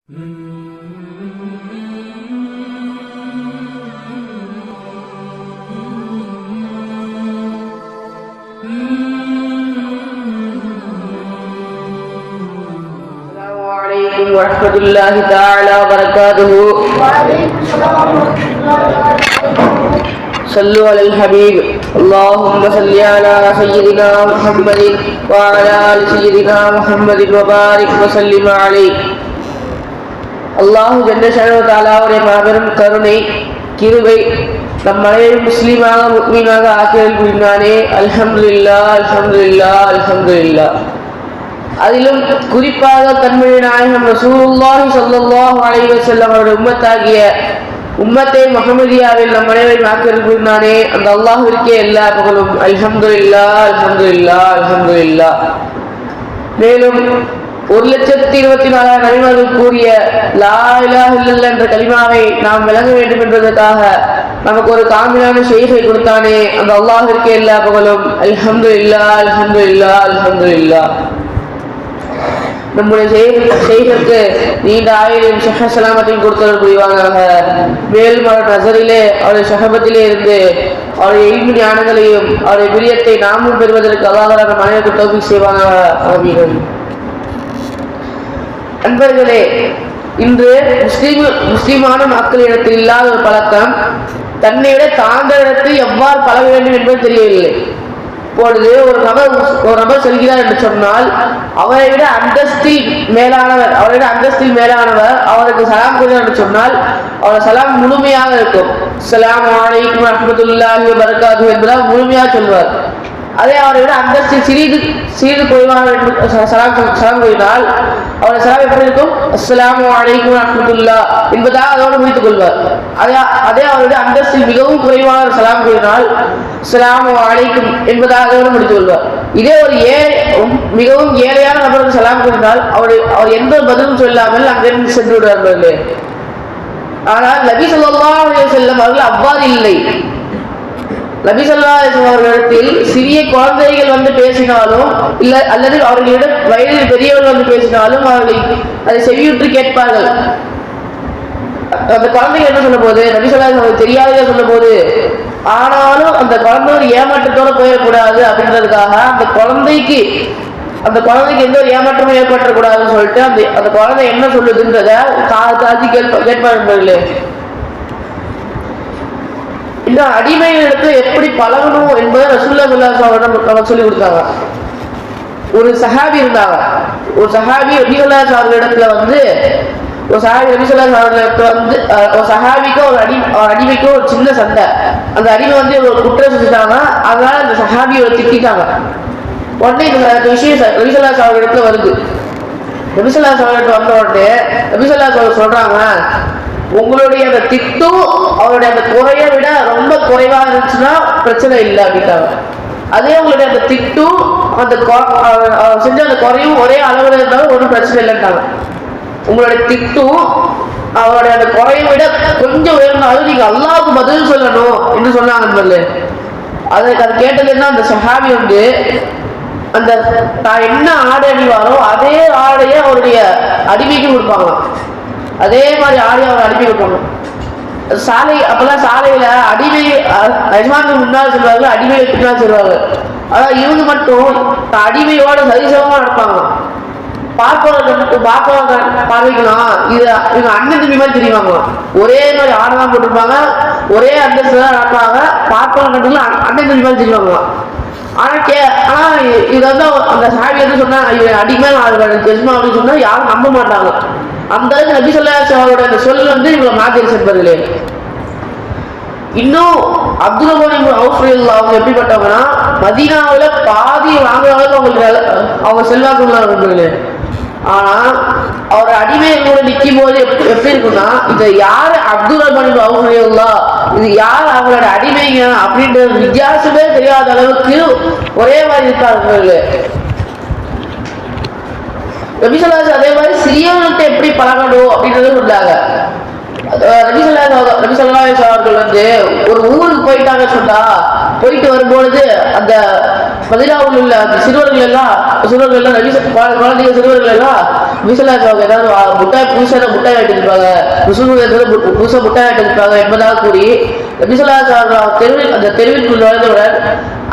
ورحمة الله تعالى وبركاته. صلوا على الحبيب. اللهم صل على سيدنا محمد وعلى آل سيدنا محمد وبارك وسلم عليه. அல்லாஹ் ஜல்ல ஷஅனஹு வ தஆலாவுடைய மாபெரும் கருணை கிருபை நம் அனைவரையும் முஸ்லிமாக முஃமினாக ஆக்கியல் புரிந்தானே. அல்ஹம்துலில்லாஹ் அல்ஹம்துலில்லாஹ் அல்ஹம்துலில்லாஹ். அதிலும் குறிப்பாக கண்மணி நாயகம் ரசூலுல்லாஹி ஸல்லல்லாஹு அலைஹி வஸல்லம் அவருடைய உம்மத்தாகிய உம்மத்தே முஹம்மதியாவில் நம் அனைவரையும் ஆக்கியல் புரிந்தானே. அந்த அல்லாஹ்விற்கே எல்லா புகழும். அல்ஹம்துலில்லாஹ் அல்ஹம்துலில்லாஹ் அல்ஹம்துலில்லாஹ். மேலும் 1,24,000 நபிமார்கள் கூறிய லா இலாஹ இல்லல்லாஹ் என்ற கலிமாவை நாம் விளங்க வேண்டும் என்பதற்காக நமக்கு ஒரு காமிலான ஷெய்கை கொடுத்தானே. அந்த அல்லாஹ்விற்கே எல்லா புகழும். அல்ஹம்துலில்லாஹ் அல்ஹம்துலில்லாஹ் அல்ஹம்துலில்லாஹ். நம்முடைய ஷெய்கிற்கு நீண்ட ஆயுளையும் சலாமத்தையும் கொடுத்தவர் புரிவானாக. மேலும் அவர் நசரிலே அவருடைய சஹபத்திலே இருந்து அவருடைய இல்மு ஞானங்களையும் அவருடைய பிரியத்தை நாமும் பெறுவதற்கு அல்லாஹ் நம் அனைவருக்கும் தௌஃபீக் செய்வானாக. ஆமீன். அன்பர்களே, இன்று முஸ்லிமான மக்களிடத்தில் இல்லாத ஒரு பழக்கம், தன்னை விட தாழ்ந்த இடத்தில் எவ்வாறு பழக வேண்டும் என்பது தெரியவில்லை. இப்பொழுது ஒரு நபர் செல்கிறார் என்று சொன்னால் அவரை விட அந்தஸ்தில் மேலானவர் அவருக்கு சலாம் கூறுகிறார் என்று சொன்னால் அவர் சலாம் முழுமையாக இருக்கும். அஸ்ஸலாமு அலைக்கும் வரஹ்மத்துல்லாஹி வ பரகாத்துஹு என்பதால் முழுமையாக சொல்வார். அதே அவரை விட அந்தஸ்தில் சிறிது குறைவாக சலாம் கூறினால் அவருடைய சலாம் எப்படி இருக்கும்? அஸ்ஸலாமு அலைக்கும் வரஹ்மத்துல்லாஹ் என்பதாக அதோடு முடித்துக் கொள்வார். அதே அவருடைய அந்தஸ்தில் மிகவும் குறைவான சலாம் கூறினால் அஸ்ஸலாமு அலைக்கும் என்பதாக அதோடு முடித்துக் கொள்வார். இதே ஒரு மிகவும் ஏழையான நபருக்கு சலாம் கூறினால் அவர் எந்த பதிலும் சொல்லாமல் அங்கிருந்து சென்று விடுவார்கள். ஆனால் நபி ஸல்லல்லாஹு அலைஹி வஸல்லம் அவர்கள் அவ்வாறு இல்லை. நபி ஸல்லல்லாஹு அலைஹி வஸல்லம் அவர்களிடத்தில் சிறிய குழந்தைகள் வந்து பேசினாலும் அல்லது அவர்களிடம் வயதில் பெரியவர்கள் வந்து பேசினாலும் அவர்கள் அதை செவியுற்று கேட்பார்கள். அந்த குழந்தைகள் என்ன சொல்லும் போது நபி ஸல்லல்லாஹு அலைஹி வஸல்லம் தெரியாதே சொல்லும் போது, ஆனாலும் அந்த குழந்தை ஒரு ஏமாற்றத்தோடு போயிடக்கூடாது அப்படின்றதுக்காக அந்த குழந்தைக்கு எந்த ஒரு ஏமாற்றமும் ஏற்பட்டக்கூடாதுன்னு சொல்லிட்டு அந்த குழந்தை என்ன சொல்லுதுன்றத காது கேட்பார்களே. இந்த அடிமைகளிடத்து எப்படி பழகணும் என்பதை ரசூலுல்லாஹி ஸல்லல்லாஹு அலைஹி வஸல்லம் நமக்கு சொல்லி கொடுத்தாங்க. ஒரு சஹாபி இருந்தாங்க. ஒரு சஹாபி நபி ஸல்லல்லாஹு அலைஹி வஸல்லம் இடத்துல வந்து ஒரு சஹாபிக்கும் ஒரு அடிமைக்கும் ஒரு சின்ன சண்டை. அந்த அடிமை வந்து ஒரு குற்றம் செஞ்சுட்டாங்க. அதனால அந்த சஹாபியை திட்டாங்க. உடனே இந்த விஷயம் நபி ஸல்லல்லாஹு அலைஹி வஸல்லம் இடத்துல வருது. நபி ஸல்லல்லாஹு அலைஹி வஸல்லம் வந்த உடனே நபி ஸல்லல்லாஹு அலைஹி வஸல்லம் சொல்றாங்க, உங்களுடைய அந்த திட்டும் அவருடைய அந்த குறையை விட ரொம்ப குறைவா இருந்துச்சுன்னா பிரச்சனை இல்லை அப்படின்ட்டாங்க. அதே உங்களுடைய அந்த திட்டும் அந்த செஞ்ச அந்த குறையும் ஒரே அளவில் இருந்தாலும் ஒன்றும் பிரச்சனை இல்லைன்ட்டாங்க. உங்களுடைய திட்டும் அவருடைய அந்த குறையை விட கொஞ்சம் உயர்ந்தாலும் நீங்க அல்லாஹ்வுக்கு பதில் சொல்லணும் என்று சொன்னாங்க. அதை கேட்டதுன்னா அந்த சஹாபி வந்து அந்த தான் என்ன ஆடை அணிவாரோ அதே ஆடையை அவருடைய அடிமைக்கு கொடுப்பாங்க. அதே மாதிரி ஆடையை அவர் அடிமை கொடுப்பாங்க. அப்பெல்லாம் சாலையில அடிமை எஜமானுக்கு முன்னால் சொல்லுவாங்க, அடிமையை பின்னால் சொல்லுவாங்க. அதாவது இவங்க மட்டும் அடிமையோட சரிசமமா நடப்பாங்க. பார்வைக்கலாம் இவங்க அண்ணன் தம்பி மாதிரி தெரியுவாங்க. ஒரே மாதிரி ஆடலாம் போட்டிருப்பாங்க, ஒரே அந்தஸ்து தான் நடப்பாங்க. பார்ப்பவர்கள் அண்ணன் தம்பி மாதிரி தெரியுவாங்க. ஆனா இது வந்து அந்த சாமி வந்து சொன்னா இவன் அடிமை ஜெஸ்மா அப்படின்னு சொன்னா யாரும் நம்ப மாட்டாங்க. அந்த அளவுக்கு நபி ஸல்லல்லாஹு அலைஹி வஸல்லம் அந்த சொல் வந்து இவங்களை மாத்திருச்சு என்பதில்லை. இன்னும் அப்துல் ரஹ்மான் இப்னு அவ்ஃப் ரலியல்லாஹு அவங்க எப்படிப்பட்டவங்கன்னா மதீனாவுல பாதி வாங்குற அளவுக்கு அவங்க செல்வாக்கு உள்ளவர்கள். ஆனா அவர் அடிமைகளோட நிற்கும் போது எப்படி இருக்குன்னா, இதை யாரு அப்துல் ரஹ்மான் இப்னு அவ்ஃப் ரலியல்லாஹு இது யார் அவங்களோட அடிமைங்க அப்படின்ற வித்தியாசமே தெரியாத அளவுக்கு ஒரே மாதிரி இருக்கார்கள். நபி ஸல்லல்லாஹு அலைஹி வஸல்லம் அதே மாதிரி சிறியவர்கள்ட்ட எப்படி பழகணும் அப்படின்றத சொன்னாங்க. நபி ஸல்லல்லாஹு அலைஹி வஸல்லம் அவர்கள் வந்து ஒரு ஊருக்கு போயிட்டாங்க சொன்னா, போயிட்டு வரும்பொழுது அந்த மதீனாவில் உள்ள சிறுவர்கள் எல்லாம் குழந்தைகள் சிறுவர்கள் எல்லாம் நபிசல்லாஹு அவங்க ஏதாவது முட்டாய் முட்டாய் வாட்டிருப்பாங்க, புதுசாக முட்டாய் வாட்டிருப்பாங்க என்பதாக கூறி நபிசல்லாஹு தெருவில் அந்த தெருவிற்குள் நுழைந்தவுடன்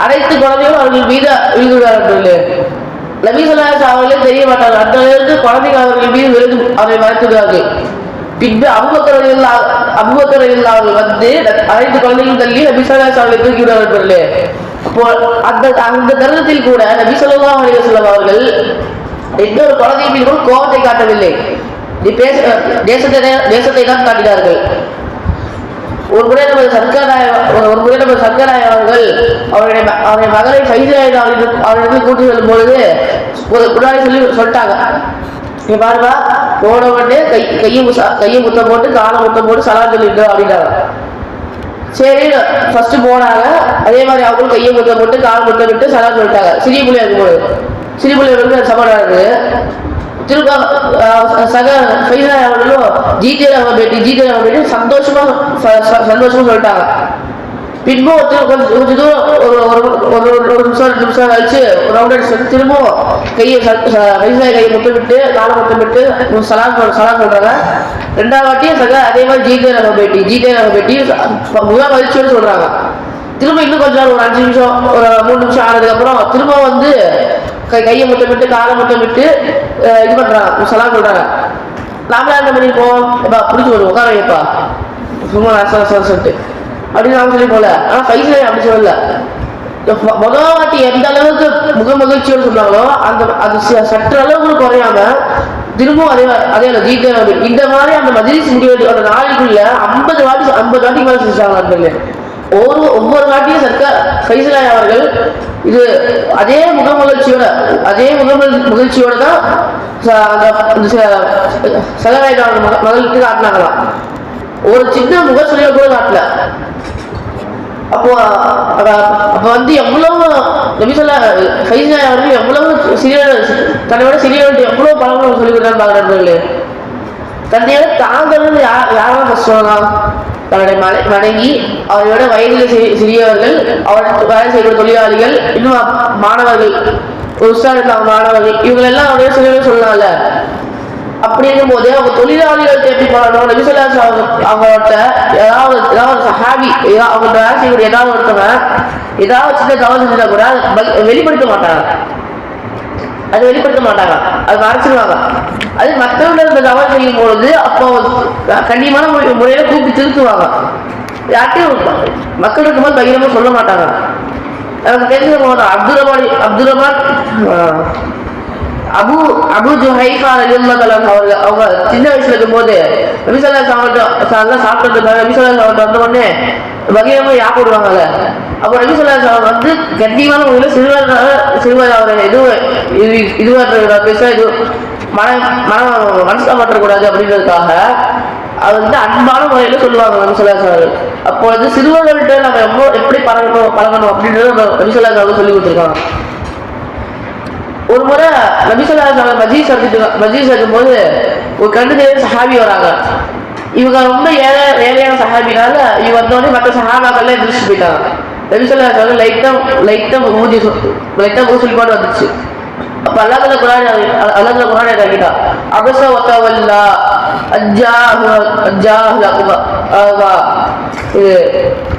அனைத்து குழந்தைகளும் அவர்கள் மீது விழுந்துவிடார்கள். நபிசல்லாஹு அவர்களே தெரிய மாட்டாங்க, அந்த அளவுக்கு குழந்தைகள் அவர்கள் மீது விழுந்து அவரை மறைத்துவிடுவார்கள். பின்பு அபூபக்கர் அவர்கள் வந்து அனைத்து குழந்தைகளும் தள்ளி நபிசல்லாஹு அவர்களை தூக்கி விடுவார்கள். அப்போ அந்த தருணத்தில் கூட நபி ஸல்லல்லாஹு அலைஹி வஸல்லம் அவர்கள் எந்த ஒரு குழந்தை மீது கூட கோபத்தை காட்டவில்லை, தேசத்தை தான் காட்டினார்கள். ஒரு முறை நமது சர்க்கராய் அவர்கள் அவருடைய மகளை ஃபைஸாய் அவர்கள் கூட்டி செல்லும் பொழுது முன்னாடி சொல்லிட்டாங்க, நீ பாருங்க போன உடனே கையை முத்தம் போட்டு காலை முத்தம் போட்டு சலாம் சொல்லிட்டு அப்படின்னாங்க. சரி ஃபர்ஸ்ட் போனாங்க, அதே மாதிரி அவங்களும் கையை முத்தம் போட்டு கால் முத்தம் விட்டு சலாம் சொல்லிட்டாங்க. சிறிய பிள்ளையா இருக்கும்போது சிறிய பிள்ளைகளுக்கு சமாளினாரு. திரும்ப சக ஃபைஸா அவர்களும் ஜீதே பேட்டி சந்தோஷமா சொல்லிட்டாங்க. பின்பு கொஞ்சம் தூரம் ஒரு நிமிஷம் கழிச்சு ரவுண்ட் அடிச்சு திரும்பவும் கையை முத்தம் விட்டு காலை முத்தம் விட்டு சலாம் சொல்றாங்க. ரெண்டாவது வாட்டியும் சக அதே மாதிரி ஜீதே பேட்டி முதல் மகிழ்ச்சியோடு சொல்றாங்க. திரும்ப இன்னும் கொஞ்சம் ஒரு 5 நிமிஷம் ஒரு 3 நிமிஷம் ஆனதுக்கு அப்புறம் திரும்ப வந்து கையை முத்தம் விட்டு காலை முத்தம் விட்டு இது பண்றாங்க, சலாம் சொல்றாங்க. நாமளா என்ன பண்ணிருப்போம், எப்பா பிடிச்சி வருவோம் உட்கார வைப்பா சும்மா சொல்லிட்டு அப்படின்னு நாம சொல்லி போல. ஆனா ஃபைஸா அப்படி சொல்லல. முதல் வாட்டி எந்த அளவுக்கு மகிழ்ச்சியோடு சொன்னாங்களோ அது சற்று அளவுக்கு குறையாம திரும்பவும் அதே ஜீதே இந்த மாதிரி அந்த மஜ்லிஸ் முடிவு அந்த நாளைக்குள்ள 50 வாட்டி மேலே செஞ்சாங்க. ஒவ்வொரு வாட்டியும் ஃபைஸலாய் அவர்கள் இது அதே முகமகிழ்ச்சியோட தான் சகராய் மகளுக்கு காட்டினாங்களாம். ஒரு சின்ன முகசுலிய கூட காட்டல. அப்போ வந்து எவ்வளவு ஃபைஸலாய் அவர்கள் எவ்வளவு தன்னையோட சிறியவர்கள் எவ்வளவு பழங்களும் சொல்லி கொடுத்தான்னு பார்க்குறாங்களே. தன்னையோட தாங்கன்னு யாரெல்லாம் சொல்லலாம், தன்னுடைய மனைவி, அவரோட வயதில் சிறியவர்கள், அவருக்கு வேலை செய்கிற தொழிலாளிகள், இன்னும் மாணவர்கள், மாணவர்கள், இவங்களெல்லாம் அவருடைய சிறியவர்கள் சொல்லலாம்ல. அப்படி இருக்கும் போது அவங்க தொழிலாளிகள் எப்படி பண்ணணும், நபி ஸல்லல்லாஹு அலைஹி வஸல்லம் அவங்கள்ட்ட ஏதாவது சஹாபி அவங்க வேலை செய்யக்கூடிய ஏதாவது ஒருத்தவங்க ஏதாவது சின்ன தவறு செஞ்சா கூட வெளிப்படுத்த மாட்டாங்க, அது மறைச்சிருவாங்க. அது மற்றவங்க இந்த தவறு செய்யும் பொழுது அப்போ கண்டிப்பான முறையில கூப்பி திருத்துவாங்க. யார்ட்டையும் மக்கள் இருக்கும்போது பகிரமா சொல்ல மாட்டாங்க. எனக்கு தெரிஞ்ச போது அப்துல் ரஹ்மான் அபு ஜுஹைஃபா ரலியல்லாஹு அவர்கள் அவங்க சின்ன வயசுல இருக்கும்போது நபி ஸல்லல்லாஹு அலைஹி வஸல்லம் சாப்பிட்டு நபி ஸல்லல்லாஹு அலைஹி வஸல்லம் வந்தோடனே பகிரமா போடுவாங்கல்ல. அப்போ நபி ஸல்லல்லாஹு அலைஹி வஸல்லம் வந்து கண்டிப்பான முறையில் சிறுவர் அவரை இதுவாக பேச இது மனசா மாற்றக்கூடாது அப்படின்றதுக்காக அவர் வந்து அன்பான முறையில சொல்லுவாங்க நபி ஸல்லல்லாஹு அலைஹி வஸல்லம். அப்போ வந்து சிறுவர்கள்ட்ட நம்ம எப்படி பழகணும் அப்படின்றது நபி ஸல்லல்லாஹு அலைஹி வஸல்லம் சொல்லி கொடுத்துருக்காங்க. ஒரு முறை நபி ஸல்லல்லாஹு அலைஹி வஸல்லம் மஜ்லிஸ் இருக்கும்போது ஒரு கண்டு தெரியாத சஹாபி வராங்க. இவங்க ரொம்ப ஏழையான சஹாபினால இவங்க வந்தோடனே மற்ற சஹாபாக்கள்லாம் எதிர்த்து போயிட்டாங்க. நபி ஸல்லல்லாஹு அலைஹி வஸல்லம் லைட்டா ஊசி பாடு வந்துச்சு. அப்ப அல்லாஹ்வுடைய குர்ஆன் இறங்கிட்டா, அபஸ வ தவல்லா அஜ்ஜாஹு இது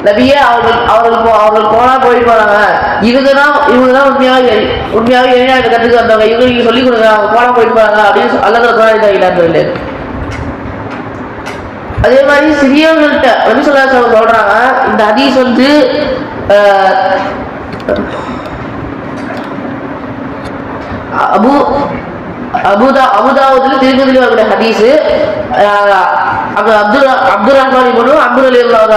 நபியே அவர்கள் போனா போயிட்டு போறாங்க, இவங்கதான் உண்மையாவே ஏன்னா கற்றுக்கு வந்தவங்க, இவங்க நீங்க சொல்லிக் கொடுங்க, அவங்க போனா போயிட்டு போறாங்க அப்படின்னு அல்லாஹ்வுடைய குர்ஆன் இறங்கிட்டான்னு. அதே மாதிரி சிறியவர்கள்ட்ட நபி ஸல்லல்லாஹு அலைஹி வஸல்லம் சொல்றாங்க, இந்த ஹதீஸ் வந்து அபுதாவுதுல திருப்பதியில் வரக்கூடிய ஹதீஸ். அப்துல் ரஹ்மான் இப்னு அம்ர் ரலியல்லாஹு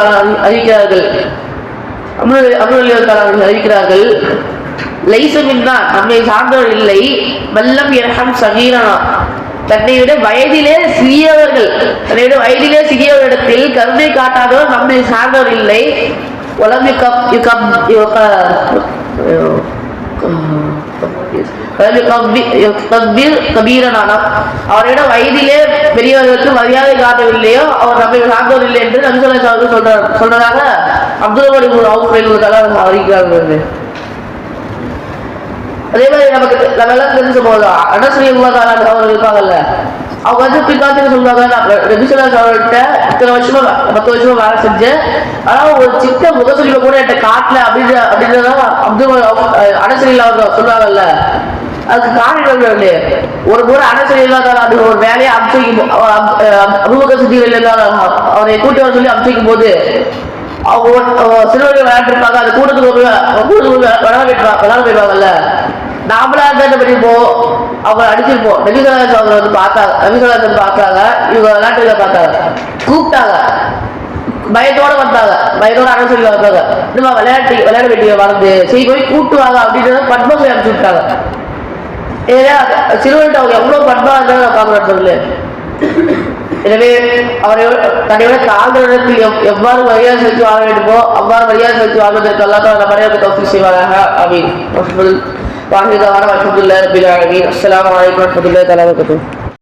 அறிவிக்கிறார்கள், லைஸ மின்னா நம்மை சார்ந்தவர் இல்லை, மல்லம் யர்ஹம் ஸகீரனா தன்னை விட வயதிலே சிறியவரிடத்தில் கருணை காட்டாதவர் நம்மை சார்ந்தவர் இல்லை. உலகம் அவரிடம் வயதிலே பெரியவர்களுக்கு மரியாதை காட்டவில்லையோ அவர் நம்மை சார்ந்தவர் இல்லை என்று நபி ஸல்லல்லாஹு அலைஹி வஸல்லம் சொல்றதாக அப்துல் ரஹ்மான் இப்னு அவ்ஃப் அறிவிக்கிறார்கள். அதே மாதிரி நம்ம எல்லாம் தெரிஞ்ச போது அனஸ்ரீ அவங்க இருப்பாங்கல்ல, அவங்க வந்து பின்காலத்துல சொல்லுவாங்க, நபிசுல்லாஹ் அவர்கிட்ட இத்தனை வருஷமா 10 வருஷமா வேலை செஞ்சேன், ஆனா ஒரு சின்ன முகசொலிவை கூட என்கிட்ட காட்டல அப்படின்றதான் அனஸ்ரீ அவங்க சொல்லுவாங்கல்ல. அதுக்கு காரணம் ஒரு முறை அனஸ்ரீ இல்லாத அது ஒரு வேலையை அபூபக்கர் சித்திக் அவரை கூட்டி வர சொல்லி அமைச்சிக்கும் போது அவங்க சிறுவர்கள் விளையாண்டுருப்பாங்க, அது கூட்டத்துக்கு விளையாட போயிடுவாங்கல்ல. நாமளா இருந்தா பண்ணிப்போம், அவங்க அடிச்சிருப்போம். நபிசுல்லாஹ் அவங்க வந்து பார்த்தாங்க, நபிசுல்லாஹ் வந்து பார்த்தாங்க, இவங்க விளையாட்டுல பார்த்தாங்க, கூப்பிட்டாங்க, பயத்தோட வந்தாங்க, பயத்தோட அனஸ்ரீ வந்தாங்க, நம்ம விளையாட வேண்டிய வளர்ந்து சரி போய் கூட்டுவாங்க அப்படின்றத பத்மஸ்ரீ அனுப்பிச்சு விட்டாங்க. ஏன்னா சிறுவன்ட்டு அவங்க எவ்வளவு பண்பா இருந்தாலும் காமராஜர்ல. எனவே அவரை தன்னையோட தாழ்ந்தத்தில் எவ்வாறு மரியாதை செலுத்தி வாழ வேண்டுமோ அவ்வாறு மரியாதை செலுத்தி வாழ்வதற்கு அல்லாஹ் நம்மளுக்கு தௌஃபீக் செய்வாராக. ஆமீன். வாஹிதாவான அல்ஹம்துலில்லாஹி ரப்பில் ஆலமீன். அஸ்ஸலாமு அலைக்கும் வரஹ்மத்துல்லாஹி வபரகாத்துஹு.